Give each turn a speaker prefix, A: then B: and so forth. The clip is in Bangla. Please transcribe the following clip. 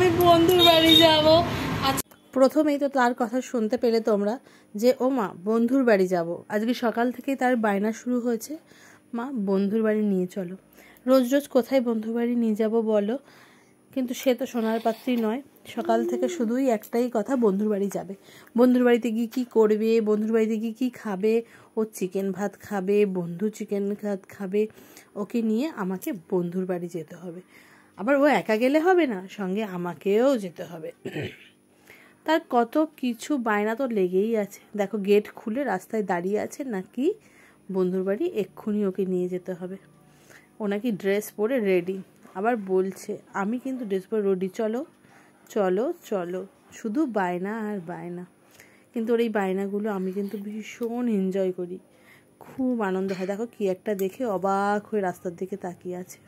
A: আমি বন্ধুর বাড়ি যাব। প্রথমেই তো তার কথা শুনতে পেলে তোমরা যে ও মা বন্ধুর বাড়ি যাব। আজকে সকাল থেকেই তার বায়না শুরু হয়েছে, মা বন্ধুর বাড়ি নিয়ে চলো। রোজ রোজ কোথায় বন্ধুর বাড়ি নিয়ে যাব বলো? কিন্তু সে তো সোনার পাত্রী নয়। সকাল থেকে শুধুই একটাই কথা, বন্ধুর বাড়ি যাবে। বন্ধুর বাড়িতে গিয়ে কী করবে, বন্ধুর বাড়িতে গিয়ে কী খাবে? ও চিকেন ভাত খাবে, বন্ধু চিকেন ভাত খাবে। ওকে নিয়ে আমাকে বন্ধুর বাড়ি যেতে হবে। আবার ও একা গেলে হবে না, সঙ্গে আমাকেও যেতে হবে। তার কত কিছু বায়না তো লেগেই আছে। দেখো গেট খুলে রাস্তায় দাঁড়িয়ে আছে, নাকি বন্ধুর বাড়ি এক্ষুনি ওকে নিয়ে যেতে হবে। ও নাকি ড্রেস পরে রেডি, আবার বলছে আমি কিন্তু ড্রেস পরে রেডি, চলো চলো চলো, শুধু বায়না আর বায়না। কিন্তু ওর এই বায়নাগুলো আমি কিন্তু ভীষণ এনজয় করি, খুব আনন্দ হয়। দেখো কি একটা দেখে অবাক হয়ে রাস্তার দিকে তাকিয়ে আছে।